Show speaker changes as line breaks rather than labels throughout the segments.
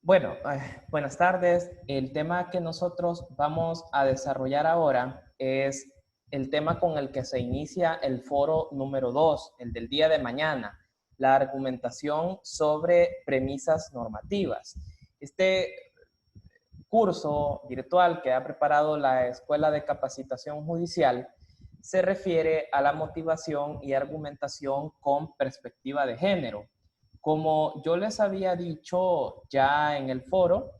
Buenas tardes. El tema que nosotros vamos a desarrollar ahora es el tema con el que se inicia el foro número 2, el del día de mañana, la argumentación sobre premisas normativas. Este curso virtual que ha preparado la Escuela de Capacitación Judicial se refiere a la motivación y argumentación con perspectiva de género. Como yo les había dicho ya en el foro,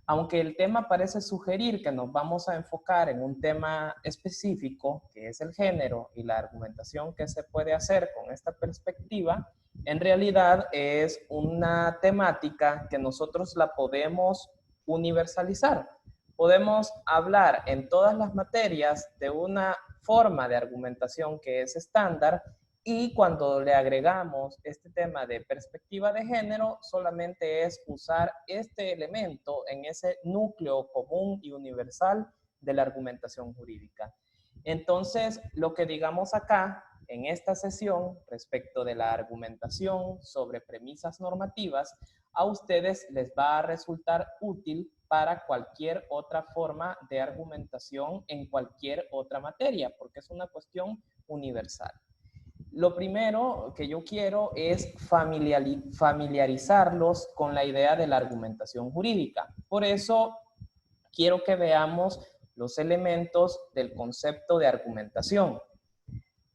aunque el tema parece sugerir que nos vamos a enfocar en un tema específico, que es el género y la argumentación que se puede hacer con esta perspectiva, en realidad es una temática que nosotros la podemos universalizar. Podemos hablar en todas las materias de una forma de argumentación que es estándar y cuando le agregamos este tema de perspectiva de género, solamente es usar este elemento en ese núcleo común y universal de la argumentación jurídica. Entonces, lo que digamos acá en esta sesión respecto de la argumentación sobre premisas normativas, a ustedes les va a resultar útil para cualquier otra forma de argumentación en cualquier otra materia, porque es una cuestión universal. Lo primero que yo quiero es familiarizarlos con la idea de la argumentación jurídica. Por eso quiero que veamos los elementos del concepto de argumentación.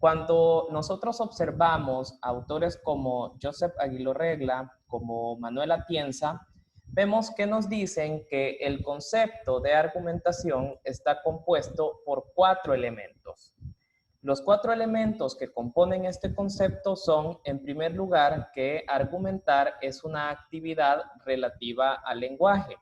Cuando nosotros observamos autores como Joseph Aguiló Regla, como Manuel Atienza, vemos que nos dicen que el concepto de argumentación está compuesto por 4 elementos. Los 4 elementos que componen este concepto son, en primer lugar, que argumentar es una actividad relativa al lenguaje.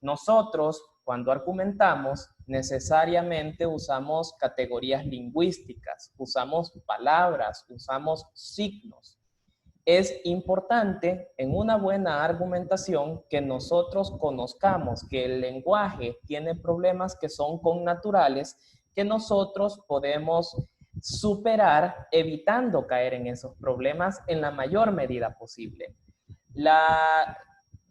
Nosotros, cuando argumentamos, necesariamente usamos categorías lingüísticas, usamos palabras, usamos signos. Es importante en una buena argumentación que nosotros conozcamos que el lenguaje tiene problemas que son connaturales, que nosotros podemos superar evitando caer en esos problemas en la mayor medida posible. La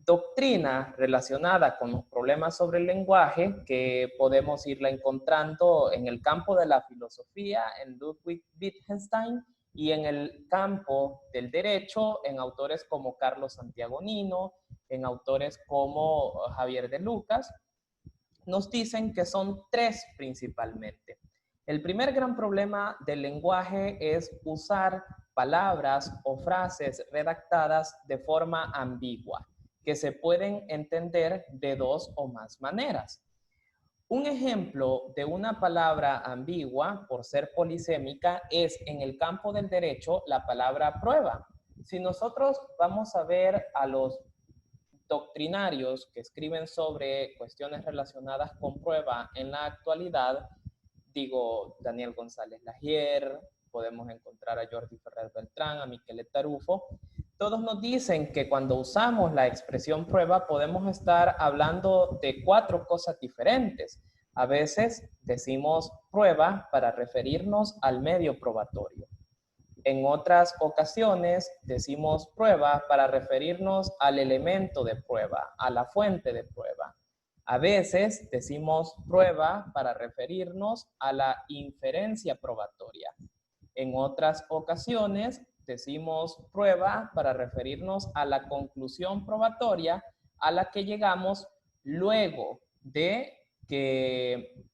doctrina relacionada con los problemas sobre el lenguaje, que podemos irla encontrando en el campo de la filosofía en Ludwig Wittgenstein y en el campo del derecho en autores como Carlos Santiago Nino, en autores como Javier de Lucas, nos dicen que son 3 principalmente. El primer gran problema del lenguaje es usar palabras o frases redactadas de forma ambigua, que se pueden entender de 2 o más maneras. Un ejemplo de una palabra ambigua, por ser polisémica, es en el campo del derecho la palabra prueba. Si nosotros vamos a ver a los doctrinarios que escriben sobre cuestiones relacionadas con prueba en la actualidad, digo Daniel González Lagier, podemos encontrar a Jordi Ferrer Beltrán, a Miquel Tarufo, todos nos dicen que cuando usamos la expresión prueba podemos estar hablando de 4 cosas diferentes. A veces decimos prueba para referirnos al medio probatorio. En otras ocasiones decimos prueba para referirnos al elemento de prueba, a la fuente de prueba. A veces decimos prueba para referirnos a la inferencia probatoria. En otras ocasiones decimos prueba para referirnos a la conclusión probatoria a la que llegamos luego de que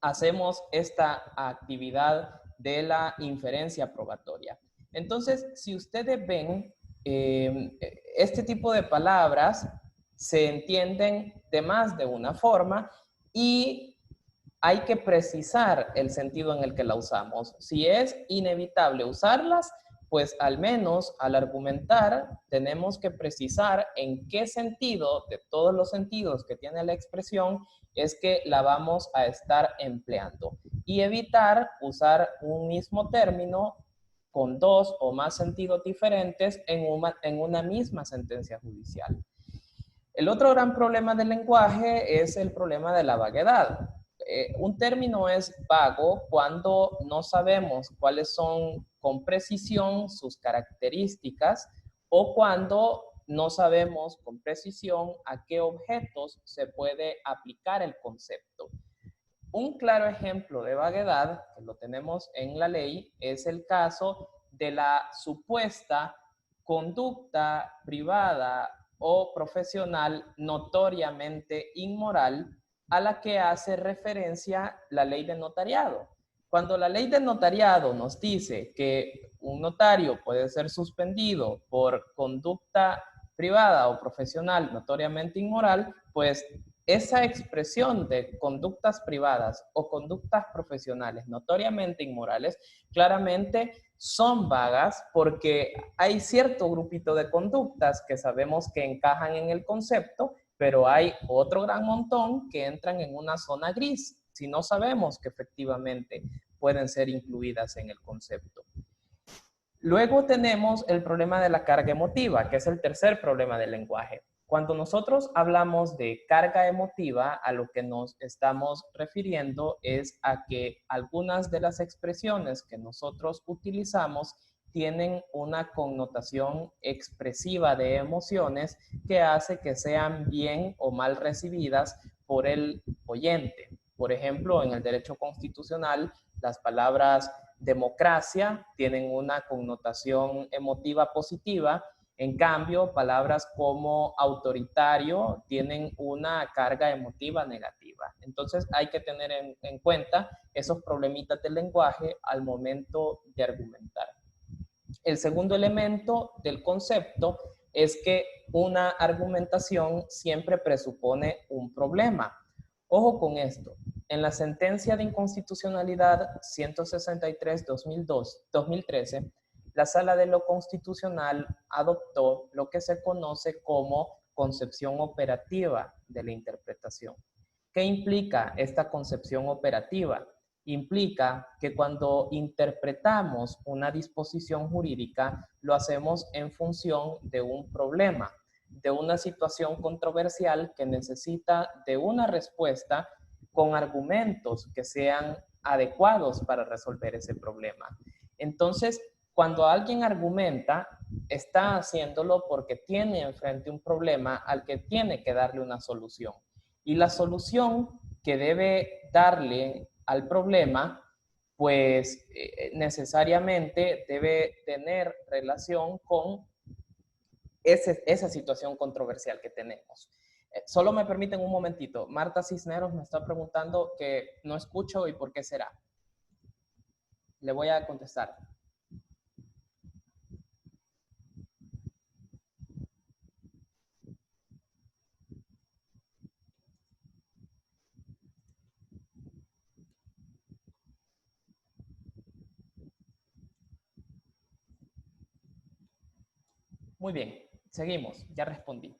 hacemos esta actividad de la inferencia probatoria. Entonces, si ustedes ven, este tipo de palabras se entienden de más de una forma y hay que precisar el sentido en el que la usamos. Si es inevitable usarlas, pues al menos al argumentar tenemos que precisar en qué sentido, de todos los sentidos que tiene la expresión, es que la vamos a estar empleando. Y evitar usar un mismo término con 2 o más sentidos diferentes en una misma sentencia judicial. El otro gran problema del lenguaje es el problema de la vaguedad. Un término es vago cuando no sabemos cuáles son con precisión sus características o cuando no sabemos con precisión a qué objetos se puede aplicar el concepto. Un claro ejemplo de vaguedad, que lo tenemos en la ley, es el caso de la supuesta conducta privada o profesional notoriamente inmoral a la que hace referencia la ley de notariado. Cuando la ley de notariado nos dice que un notario puede ser suspendido por conducta privada o profesional notoriamente inmoral, pues esa expresión de conductas privadas o conductas profesionales notoriamente inmorales claramente son vagas porque hay cierto grupito de conductas que sabemos que encajan en el concepto, pero hay otro gran montón que entran en una zona gris si no sabemos que efectivamente pueden ser incluidas en el concepto. Luego tenemos el problema de la carga emotiva, que es el tercer problema del lenguaje. Cuando nosotros hablamos de carga emotiva, a lo que nos estamos refiriendo es a que algunas de las expresiones que nosotros utilizamos tienen una connotación expresiva de emociones que hace que sean bien o mal recibidas por el oyente. Por ejemplo, en el derecho constitucional, las palabras democracia tienen una connotación emotiva positiva. En cambio, palabras como autoritario tienen una carga emotiva negativa. Entonces hay que tener en cuenta esos problemitas del lenguaje al momento de argumentar. El segundo elemento del concepto es que una argumentación siempre presupone un problema. Ojo con esto. En la sentencia de inconstitucionalidad 163-2013, la Sala de lo Constitucional adoptó lo que se conoce como concepción operativa de la interpretación. ¿Qué implica esta concepción operativa? Implica que cuando interpretamos una disposición jurídica, lo hacemos en función de un problema, de una situación controversial que necesita de una respuesta con argumentos que sean adecuados para resolver ese problema. Entonces, cuando alguien argumenta, está haciéndolo porque tiene enfrente un problema al que tiene que darle una solución. Y la solución que debe darle al problema, pues necesariamente debe tener relación con esa situación controversial que tenemos. Solo me permiten un momentito. Marta Cisneros me está preguntando que no escucho y por qué será. Le voy a contestar. Muy bien, seguimos, ya respondí.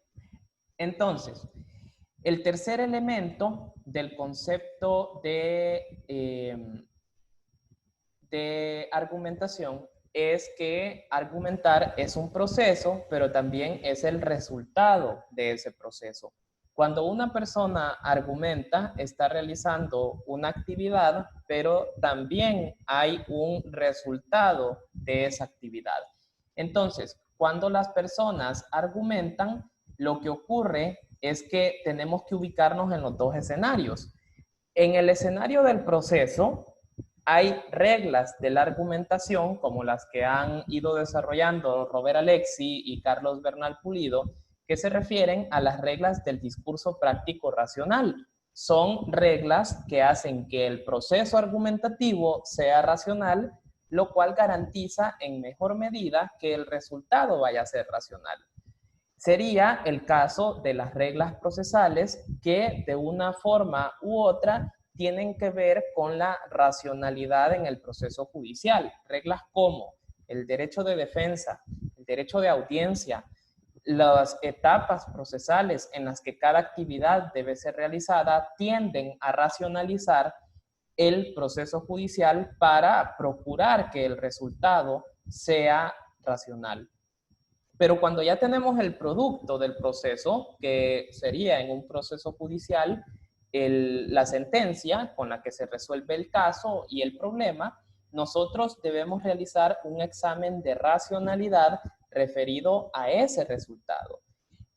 Entonces, el tercer elemento del concepto de argumentación es que argumentar es un proceso, pero también es el resultado de ese proceso. Cuando una persona argumenta, está realizando una actividad, pero también hay un resultado de esa actividad. Entonces, cuando las personas argumentan, lo que ocurre es que tenemos que ubicarnos en los dos escenarios. En el escenario del proceso, hay reglas de la argumentación, como las que han ido desarrollando Robert Alexi y Carlos Bernal Pulido, que se refieren a las reglas del discurso práctico racional. Son reglas que hacen que el proceso argumentativo sea racional, lo cual garantiza en mejor medida que el resultado vaya a ser racional. Sería el caso de las reglas procesales que de una forma u otra tienen que ver con la racionalidad en el proceso judicial. Reglas como el derecho de defensa, el derecho de audiencia, las etapas procesales en las que cada actividad debe ser realizada tienden a racionalizar el proceso judicial para procurar que el resultado sea racional. Pero cuando ya tenemos el producto del proceso, que sería en un proceso judicial, la sentencia con la que se resuelve el caso y el problema, nosotros debemos realizar un examen de racionalidad referido a ese resultado.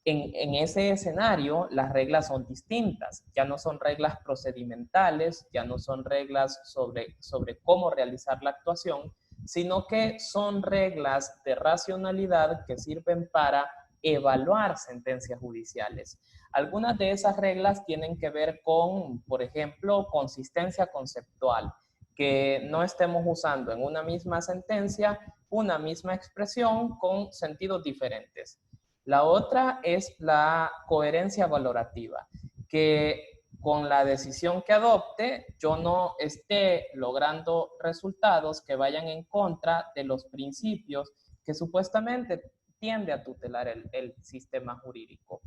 En ese escenario, las reglas son distintas. Ya no son reglas procedimentales, ya no son reglas sobre cómo realizar la actuación, sino que son reglas de racionalidad que sirven para evaluar sentencias judiciales. Algunas de esas reglas tienen que ver con, por ejemplo, consistencia conceptual, que no estemos usando en una misma sentencia una misma expresión con sentidos diferentes. La otra es la coherencia valorativa, que con la decisión que adopte yo no esté logrando resultados que vayan en contra de los principios que supuestamente tiende a tutelar el sistema jurídico.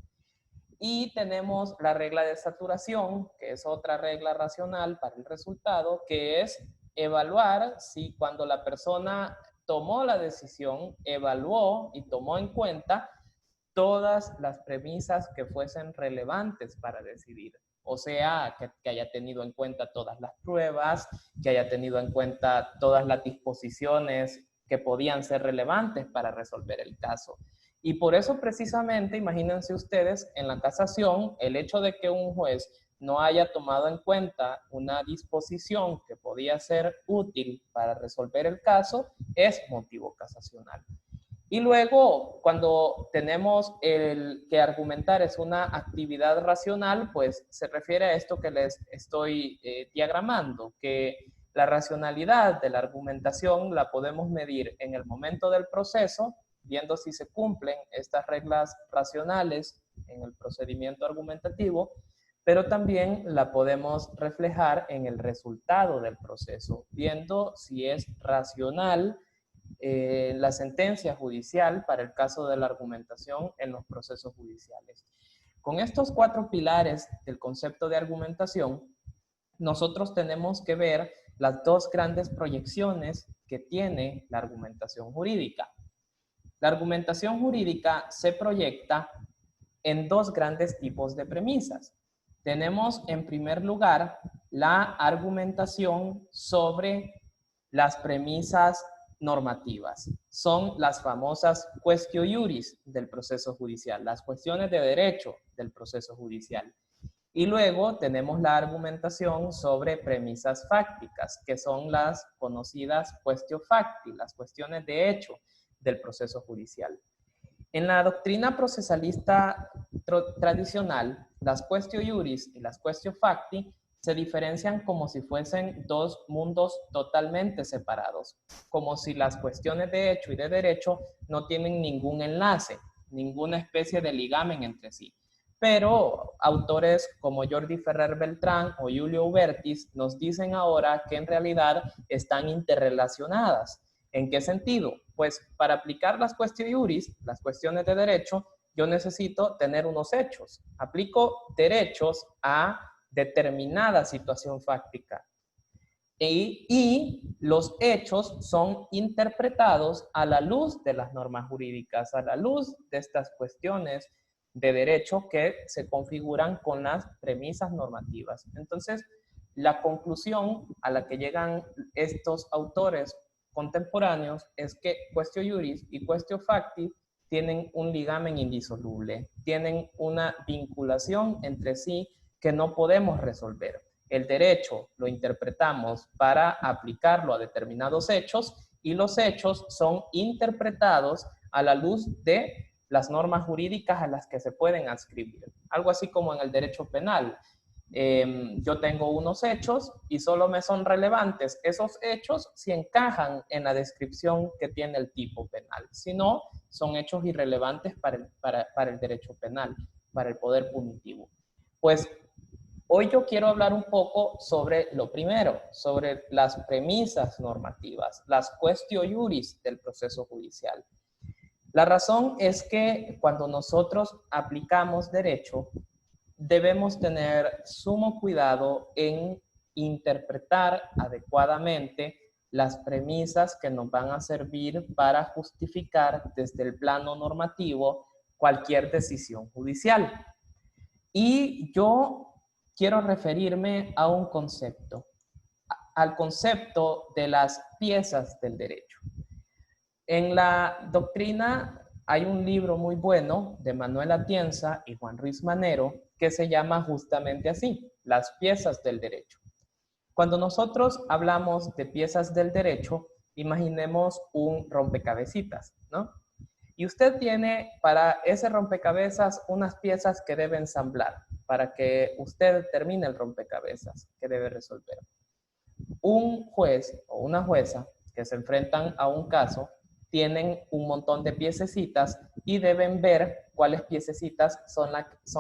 Y tenemos la regla de saturación, que es otra regla racional para el resultado, que es evaluar si cuando la persona tomó la decisión, evaluó y tomó en cuenta todas las premisas que fuesen relevantes para decidir. O sea, que haya tenido en cuenta todas las pruebas, que haya tenido en cuenta todas las disposiciones que podían ser relevantes para resolver el caso. Y por eso precisamente, imagínense ustedes, en la casación, el hecho de que un juez no haya tomado en cuenta una disposición que podía ser útil para resolver el caso es motivo casacional. Y luego, cuando tenemos el que argumentar es una actividad racional, pues se refiere a esto que les estoy diagramando, que la racionalidad de la argumentación la podemos medir en el momento del proceso, viendo si se cumplen estas reglas racionales en el procedimiento argumentativo, pero también la podemos reflejar en el resultado del proceso, viendo si es racional la sentencia judicial para el caso de la argumentación en los procesos judiciales. Con estos 4 pilares del concepto de argumentación, nosotros tenemos que ver las 2 grandes proyecciones que tiene la argumentación jurídica. La argumentación jurídica se proyecta en 2 grandes tipos de premisas. Tenemos en primer lugar la argumentación sobre las premisas normativas. Son las famosas quaestio iuris del proceso judicial, las cuestiones de derecho del proceso judicial. Y luego tenemos la argumentación sobre premisas fácticas, que son las conocidas quaestio facti, las cuestiones de hecho del proceso judicial. En la doctrina procesalista tradicional, las quaestio iuris y las quaestio facti se diferencian como si fuesen 2 mundos totalmente separados, como si las cuestiones de hecho y de derecho no tienen ningún enlace, ninguna especie de ligamen entre sí. Pero autores como Jordi Ferrer Beltrán o Julio Ubertis nos dicen ahora que en realidad están interrelacionadas. ¿En qué sentido? Pues para aplicar las quaestio iuris, las cuestiones de derecho, yo necesito tener unos hechos. Aplico derechos a determinada situación fáctica. Y los hechos son interpretados a la luz de las normas jurídicas, a la luz de estas cuestiones de derecho que se configuran con las premisas normativas. Entonces, la conclusión a la que llegan estos autores contemporáneos es que quaestio iuris y quaestio facti tienen un ligamen indisoluble, tienen una vinculación entre sí que no podemos resolver. El derecho lo interpretamos para aplicarlo a determinados hechos y los hechos son interpretados a la luz de las normas jurídicas a las que se pueden adscribir. Algo así como en el derecho penal. Yo tengo unos hechos y solo me son relevantes esos hechos si encajan en la descripción que tiene el tipo penal. Si no, son hechos irrelevantes para el derecho penal, para el poder punitivo. Pues hoy yo quiero hablar un poco sobre lo primero, sobre las premisas normativas, las quaestio iuris del proceso judicial. La razón es que cuando nosotros aplicamos derecho, debemos tener sumo cuidado en interpretar adecuadamente las premisas que nos van a servir para justificar desde el plano normativo cualquier decisión judicial. Y yo quiero referirme a un concepto, al concepto de las piezas del derecho. En la doctrina hay un libro muy bueno de Manuel Atienza y Juan Ruiz Manero que se llama justamente así, Las piezas del derecho. Cuando nosotros hablamos de piezas del derecho, imaginemos un rompecabecitas, ¿no? Y usted tiene para ese rompecabezas unas piezas que debe ensamblar para que usted termine el rompecabezas que debe resolver. Un juez o una jueza que se enfrentan a un caso tienen un montón de piececitas y deben ver cuáles piececitas son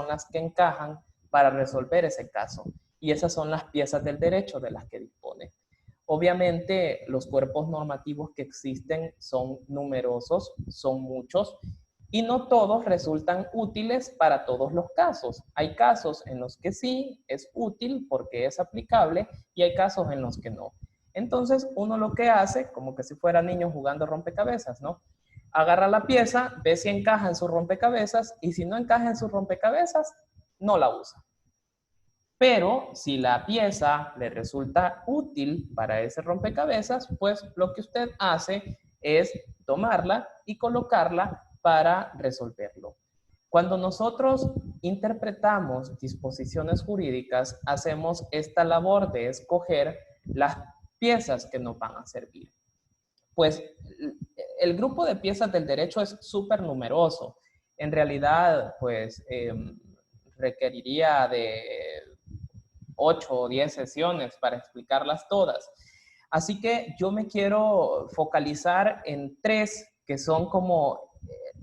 las que encajan para resolver ese caso. Y esas son las piezas del derecho de las que dispone. Obviamente, los cuerpos normativos que existen son numerosos, son muchos, y no todos resultan útiles para todos los casos. Hay casos en los que sí es útil porque es aplicable y hay casos en los que no. Entonces, uno lo que hace, como que si fuera niño jugando rompecabezas, ¿no? Agarra la pieza, ve si encaja en su rompecabezas y si no encaja en su rompecabezas, no la usa. Pero si la pieza le resulta útil para ese rompecabezas, pues lo que usted hace es tomarla y colocarla para resolverlo. Cuando nosotros interpretamos disposiciones jurídicas, hacemos esta labor de escoger las piezas que nos van a servir. Pues el grupo de piezas del derecho es súper numeroso. En realidad, pues requeriría de 8 o 10 sesiones para explicarlas todas. Así que yo me quiero focalizar en 3 que son como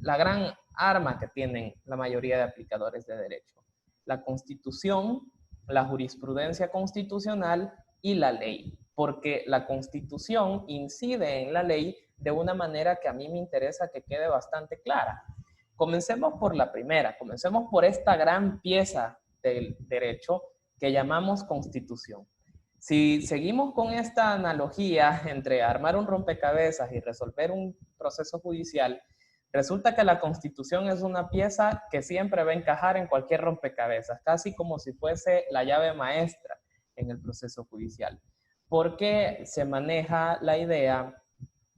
la gran arma que tienen la mayoría de aplicadores de derecho. La Constitución, la jurisprudencia constitucional y la ley. Porque la Constitución incide en la ley de una manera que a mí me interesa que quede bastante clara. Comencemos por la primera, comencemos por esta gran pieza del derecho que llamamos Constitución. Si seguimos con esta analogía entre armar un rompecabezas y resolver un proceso judicial, resulta que la Constitución es una pieza que siempre va a encajar en cualquier rompecabezas, casi como si fuese la llave maestra en el proceso judicial, porque se maneja la idea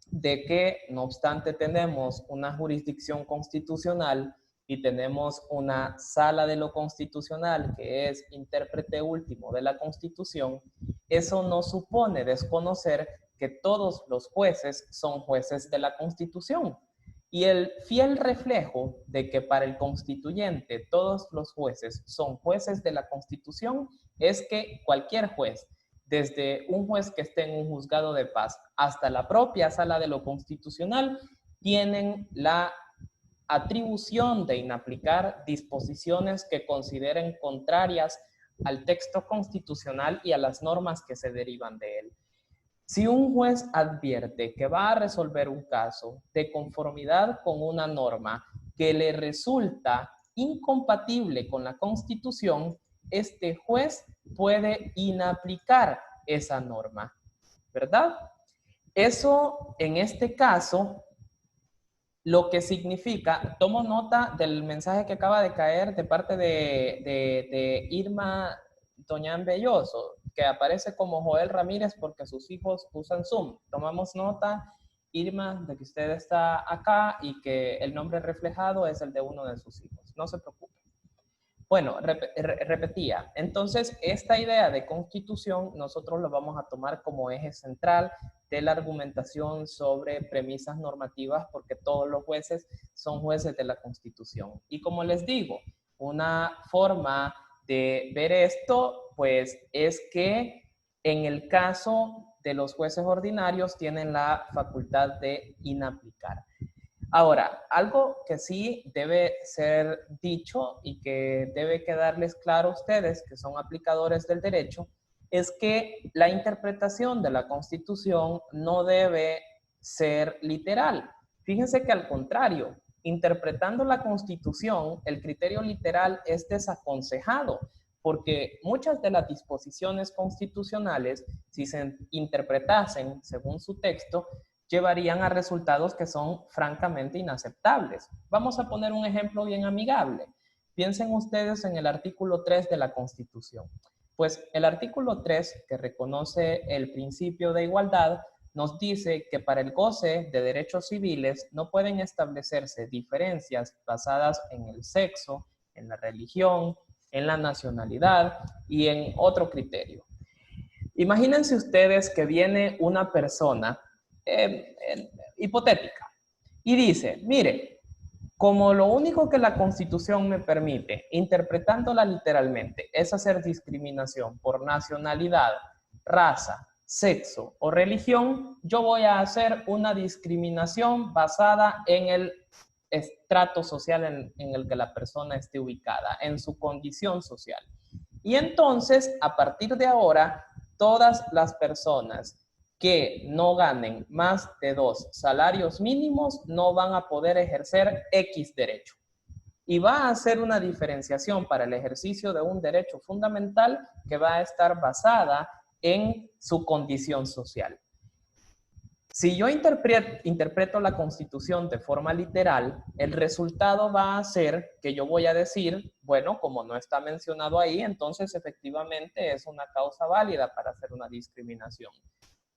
de que, no obstante, tenemos una jurisdicción constitucional y tenemos una sala de lo constitucional que es intérprete último de la Constitución, eso no supone desconocer que todos los jueces son jueces de la Constitución. Y el fiel reflejo de que para el constituyente todos los jueces son jueces de la Constitución es que cualquier juez, desde un juez que esté en un juzgado de paz hasta la propia sala de lo constitucional, tienen la atribución de inaplicar disposiciones que consideren contrarias al texto constitucional y a las normas que se derivan de él. Si un juez advierte que va a resolver un caso de conformidad con una norma que le resulta incompatible con la Constitución, este juez puede inaplicar esa norma, ¿verdad? Eso, en este caso, lo que significa, tomo nota del mensaje que acaba de caer de parte de Irma Doñán Belloso, que aparece como Joel Ramírez porque sus hijos usan Zoom. Tomamos nota, Irma, de que usted está acá y que el nombre reflejado es el de uno de sus hijos. No se preocupe. Bueno, repetía. Entonces, esta idea de constitución nosotros lo vamos a tomar como eje central de la argumentación sobre premisas normativas porque todos los jueces son jueces de la Constitución. Y como les digo, una forma de ver esto, pues, es que en el caso de los jueces ordinarios tienen la facultad de inaplicar. Ahora, algo que sí debe ser dicho y que debe quedarles claro a ustedes que son aplicadores del derecho es que la interpretación de la Constitución no debe ser literal. Fíjense que al contrario, interpretando la Constitución, el criterio literal es desaconsejado, porque muchas de las disposiciones constitucionales, si se interpretasen según su texto, llevarían a resultados que son francamente inaceptables. Vamos a poner un ejemplo bien amigable. Piensen ustedes en el artículo 3 de la Constitución. Pues el artículo 3, que reconoce el principio de igualdad, nos dice que para el goce de derechos civiles no pueden establecerse diferencias basadas en el sexo, en la religión, en la nacionalidad y en otro criterio. Imagínense ustedes que viene una persona hipotética y dice, mire, como lo único que la Constitución me permite, interpretándola literalmente, es hacer discriminación por nacionalidad, raza, sexo o religión, yo voy a hacer una discriminación basada en el estrato social en el que la persona esté ubicada, en su condición social. Y entonces, a partir de ahora, todas las personas que no ganen más de 2 salarios mínimos no van a poder ejercer X derecho. Y va a hacer una diferenciación para el ejercicio de un derecho fundamental que va a estar basada en su condición social. Si yo interpreto la Constitución de forma literal, el resultado va a ser que yo voy a decir, bueno, como no está mencionado ahí, entonces efectivamente es una causa válida para hacer una discriminación.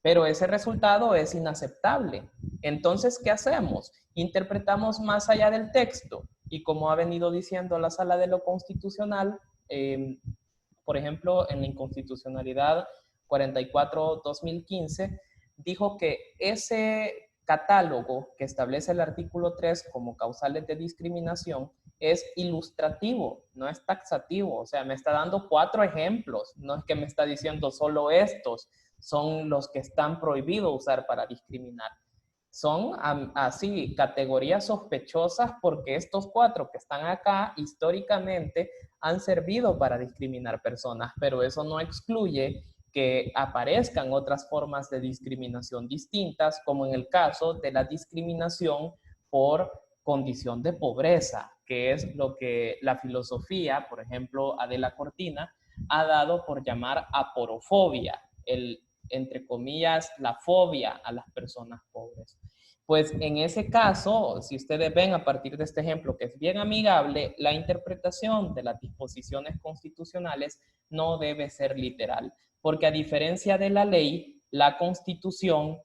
Pero ese resultado es inaceptable. Entonces, ¿qué hacemos? Interpretamos más allá del texto. Y como ha venido diciendo la Sala de lo Constitucional, por ejemplo, en la Inconstitucionalidad 44-2015, dijo que ese catálogo que establece el artículo 3 como causales de discriminación es ilustrativo, no es taxativo. O sea, me está dando 4 ejemplos, no es que me está diciendo solo estos son los que están prohibidos usar para discriminar. Son así categorías sospechosas porque estos 4 que están acá históricamente han servido para discriminar personas, pero eso no excluye que aparezcan otras formas de discriminación distintas, como en el caso de la discriminación por condición de pobreza, que es lo que la filosofía, por ejemplo, Adela Cortina, ha dado por llamar aporofobia, entre comillas, la fobia a las personas pobres. Pues en ese caso, si ustedes ven a partir de este ejemplo que es bien amigable, la interpretación de las disposiciones constitucionales no debe ser literal, porque a diferencia de la ley, la Constitución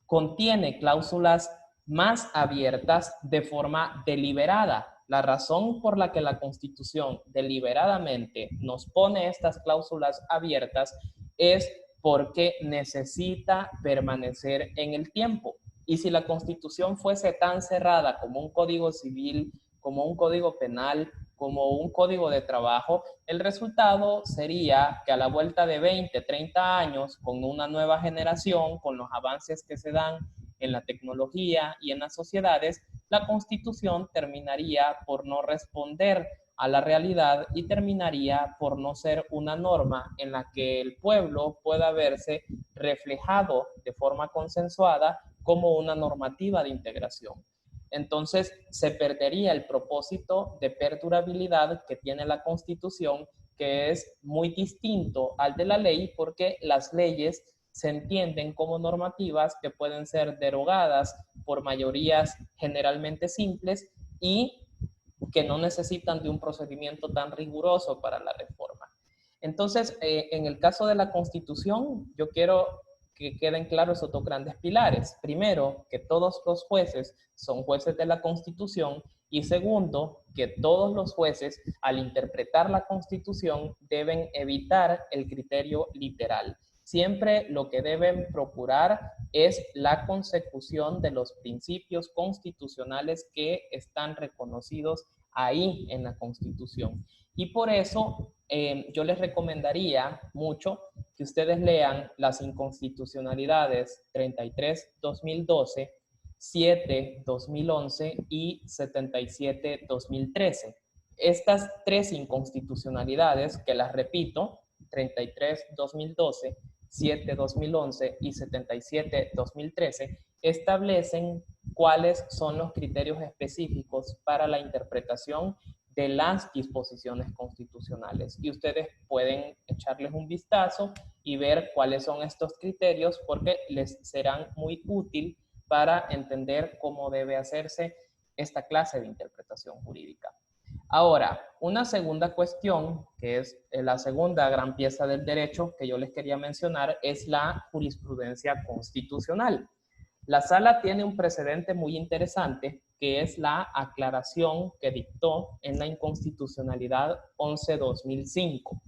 contiene cláusulas más abiertas de forma deliberada. La razón por la que la Constitución deliberadamente nos pone estas cláusulas abiertas es porque necesita permanecer en el tiempo. Y si la Constitución fuese tan cerrada como un código civil, como un código penal, como un código de trabajo, el resultado sería que a la vuelta de 20, 30 años, con una nueva generación, con los avances que se dan en la tecnología y en las sociedades, la Constitución terminaría por no responder a la realidad y terminaría por no ser una norma en la que el pueblo pueda verse reflejado de forma consensuada como una normativa de integración. Entonces se perdería el propósito de perdurabilidad que tiene la Constitución, que es muy distinto al de la ley, porque las leyes se entienden como normativas que pueden ser derogadas por mayorías generalmente simples y que no necesitan de un procedimiento tan riguroso para la reforma. Entonces, en el caso de la Constitución, yo quiero que queden claros esos 2 grandes pilares. Primero, que todos los jueces son jueces de la Constitución, y segundo, que todos los jueces, al interpretar la Constitución, deben evitar el criterio literal. Siempre lo que deben procurar es la consecución de los principios constitucionales que están reconocidos ahí en la Constitución. Y por eso yo les recomendaría mucho que ustedes lean las inconstitucionalidades 33-2012, 7-2011 y 77-2013. Estas 3 inconstitucionalidades, que las repito, 33-2012, 7-2011 y 77-2013, establecen cuáles son los criterios específicos para la interpretación de las disposiciones constitucionales. Y ustedes pueden echarles un vistazo y ver cuáles son estos criterios, porque les serán muy útil para entender cómo debe hacerse esta clase de interpretación jurídica. Ahora, una segunda cuestión, que es la segunda gran pieza del derecho que yo les quería mencionar, es la jurisprudencia constitucional. La sala tiene un precedente muy interesante, que es la aclaración que dictó en la inconstitucionalidad 11-2005.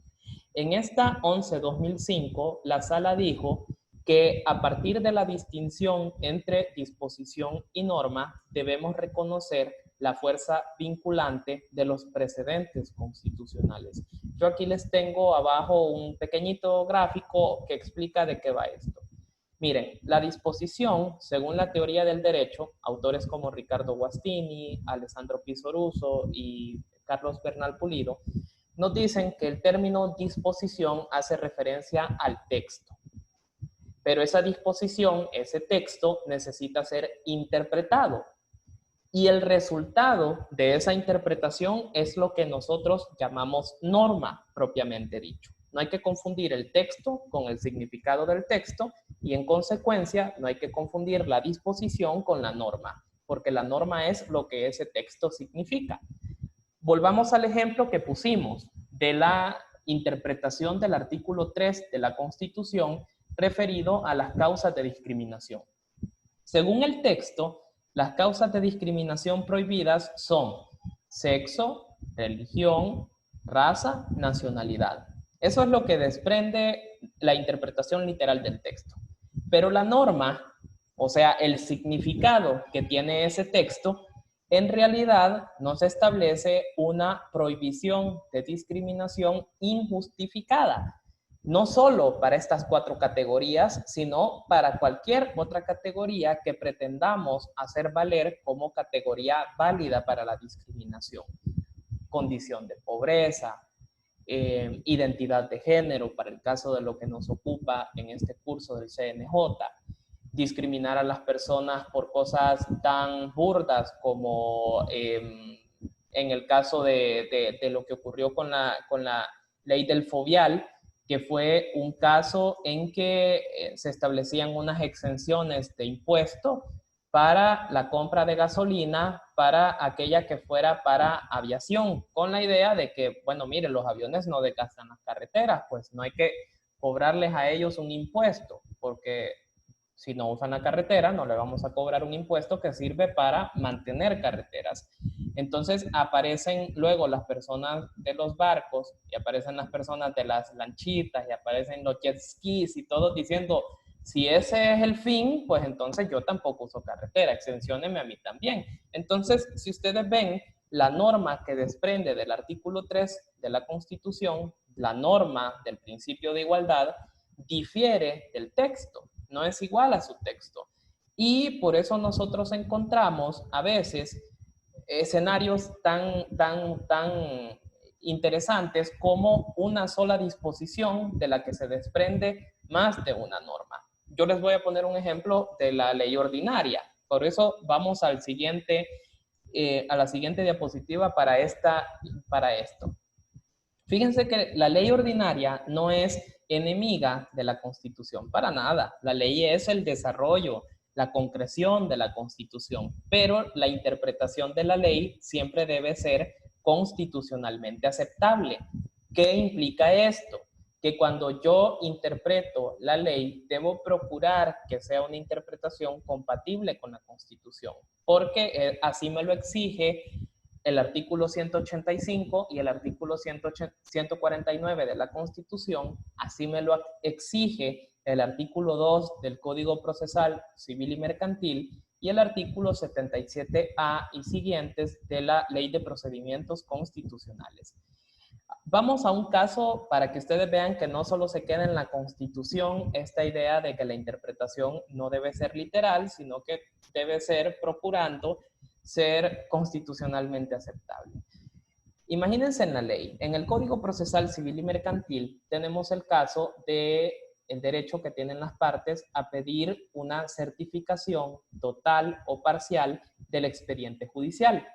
En esta 11-2005, la sala dijo que a partir de la distinción entre disposición y norma, debemos reconocer la fuerza vinculante de los precedentes constitucionales. Yo aquí les tengo abajo un pequeñito gráfico que explica de qué va esto. Miren, la disposición, según la teoría del derecho, autores como Ricardo Guastini, Alessandro Pisoruso y Carlos Bernal Pulido, nos dicen que el término disposición hace referencia al texto. Pero esa disposición, ese texto, necesita ser interpretado. Y el resultado de esa interpretación es lo que nosotros llamamos norma, propiamente dicho. No hay que confundir el texto con el significado del texto y en consecuencia no hay que confundir la disposición con la norma, porque la norma es lo que ese texto significa. Volvamos al ejemplo que pusimos de la interpretación del artículo 3 de la Constitución referido a las causas de discriminación. Según el texto, las causas de discriminación prohibidas son sexo, religión, raza, nacionalidad. Eso es lo que desprende la interpretación literal del texto. Pero la norma, o sea, el significado que tiene ese texto, en realidad nos establece una prohibición de discriminación injustificada. No solo para estas 4 categorías, sino para cualquier otra categoría que pretendamos hacer valer como categoría válida para la discriminación. Condición de pobreza, identidad de género, para el caso de lo que nos ocupa en este curso del CNJ, discriminar a las personas por cosas tan burdas como en el caso de lo que ocurrió con la ley del fobial, que fue un caso en que se establecían unas exenciones de impuesto para la compra de gasolina para aquella que fuera para aviación, con la idea de que, bueno, mire, los aviones no desgastan las carreteras, pues no hay que cobrarles a ellos un impuesto, porque si no usan la carretera, no le vamos a cobrar un impuesto que sirve para mantener carreteras. Entonces aparecen luego las personas de los barcos y aparecen las personas de las lanchitas y aparecen los jet skis y todos diciendo, si ese es el fin, pues entonces yo tampoco uso carretera, exencióneme a mí también. Entonces, si ustedes ven la norma que desprende del artículo 3 de la Constitución, la norma del principio de igualdad, difiere del texto, no es igual a su texto. Y por eso nosotros encontramos a veces escenarios tan interesantes como una sola disposición de la que se desprende más de una norma. Yo les voy a poner un ejemplo de la ley ordinaria. Por eso vamos al siguiente, a la siguiente diapositiva para esto. Fíjense que la ley ordinaria no es enemiga de la Constitución, para nada. La ley es el desarrollo, la concreción de la Constitución, pero la interpretación de la ley siempre debe ser constitucionalmente aceptable. ¿Qué implica esto? Que cuando yo interpreto la ley, debo procurar que sea una interpretación compatible con la Constitución, porque así me lo exige el artículo 185 y el artículo 149 de la Constitución, así me lo exige el artículo 2 del Código Procesal Civil y Mercantil y el artículo 77A y siguientes de la Ley de Procedimientos Constitucionales. Vamos a un caso para que ustedes vean que no solo se queda en la Constitución esta idea de que la interpretación no debe ser literal, sino que debe ser procurando ser constitucionalmente aceptable. Imagínense en la ley, en el Código Procesal Civil y Mercantil tenemos el caso de el derecho que tienen las partes a pedir una certificación total o parcial del expediente judicial.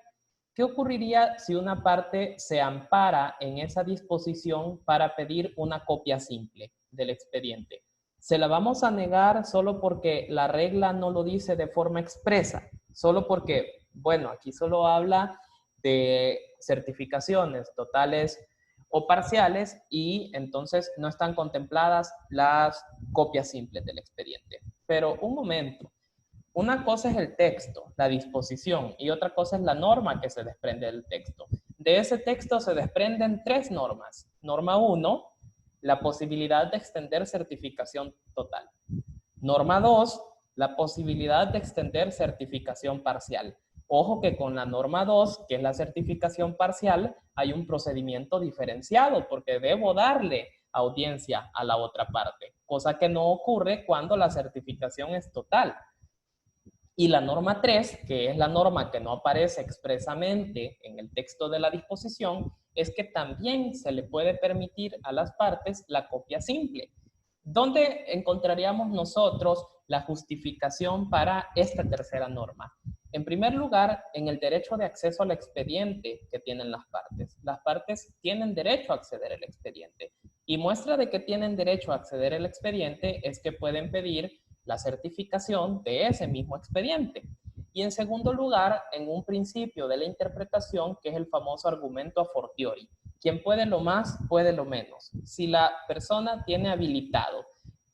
¿Qué ocurriría si una parte se ampara en esa disposición para pedir una copia simple del expediente? ¿Se la vamos a negar solo porque la regla no lo dice de forma expresa? Solo porque, bueno, aquí solo habla de certificaciones totales o parciales, y entonces no están contempladas las copias simples del expediente. Pero un momento, una cosa es el texto, la disposición, y otra cosa es la norma que se desprende del texto. De ese texto se desprenden 3 normas. Norma 1, la posibilidad de extender certificación total. Norma 2, la posibilidad de extender certificación parcial. Ojo que con la norma 2, que es la certificación parcial, hay un procedimiento diferenciado porque debo darle audiencia a la otra parte, cosa que no ocurre cuando la certificación es total. Y la norma 3, que es la norma que no aparece expresamente en el texto de la disposición, es que también se le puede permitir a las partes la copia simple. ¿Dónde encontraríamos nosotros la justificación para esta tercera norma? En primer lugar, en el derecho de acceso al expediente que tienen las partes. Las partes tienen derecho a acceder al expediente. Y muestra de que tienen derecho a acceder al expediente es que pueden pedir la certificación de ese mismo expediente. Y en segundo lugar, en un principio de la interpretación, que es el famoso argumento a fortiori. Quien puede lo más, puede lo menos. Si la persona tiene habilitado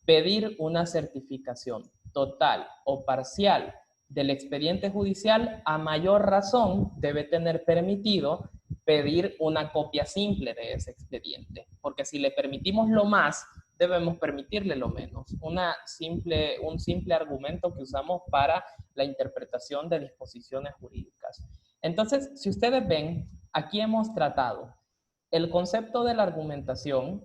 pedir una certificación total o parcial del expediente judicial, a mayor razón debe tener permitido pedir una copia simple de ese expediente. Porque si le permitimos lo más, debemos permitirle lo menos. Un simple argumento que usamos para la interpretación de disposiciones jurídicas. Entonces, si ustedes ven, aquí hemos tratado el concepto de la argumentación,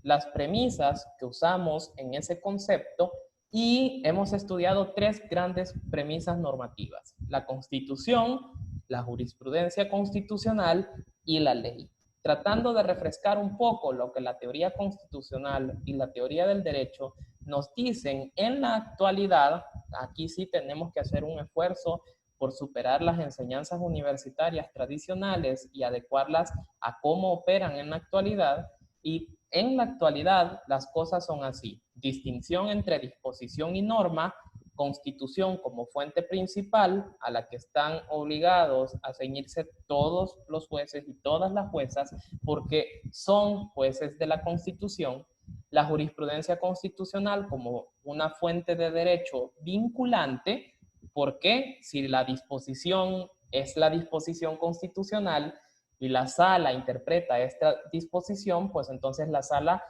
las premisas que usamos en ese concepto, y hemos estudiado 3 grandes premisas normativas: la Constitución, la jurisprudencia constitucional y la ley, tratando de refrescar un poco lo que la teoría constitucional y la teoría del derecho nos dicen en la actualidad. Aquí sí tenemos que hacer un esfuerzo por superar las enseñanzas universitarias tradicionales y adecuarlas a cómo operan en la actualidad. Y en la actualidad las cosas son así: distinción entre disposición y norma, Constitución como fuente principal a la que están obligados a ceñirse todos los jueces y todas las juezas porque son jueces de la Constitución, la jurisprudencia constitucional como una fuente de derecho vinculante, porque si la disposición es la disposición constitucional y la sala interpreta esta disposición, pues entonces la sala,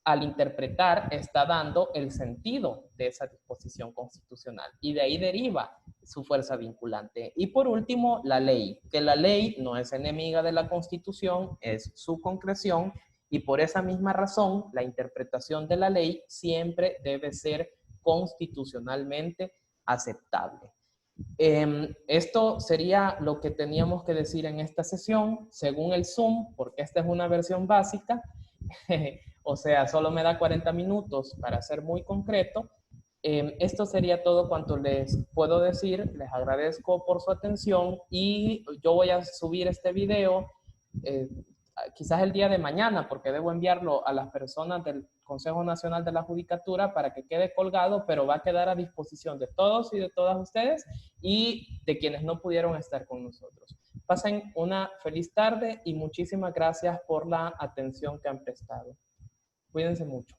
al interpretar, está dando el sentido de esa disposición constitucional y de ahí deriva su fuerza vinculante. Y por último, la ley, que la ley no es enemiga de la Constitución, es su concreción, y por esa misma razón la interpretación de la ley siempre debe ser constitucionalmente aceptable. Esto sería lo que teníamos que decir en esta sesión, según el Zoom, porque esta es una versión básica. O sea, solo me da 40 minutos para ser muy concreto. Esto sería todo cuanto les puedo decir. Les agradezco por su atención y yo voy a subir este video quizás el día de mañana, porque debo enviarlo a las personas del Consejo Nacional de la Judicatura para que quede colgado, pero va a quedar a disposición de todos y de todas ustedes y de quienes no pudieron estar con nosotros. Pasen una feliz tarde y muchísimas gracias por la atención que han prestado. Cuídense mucho.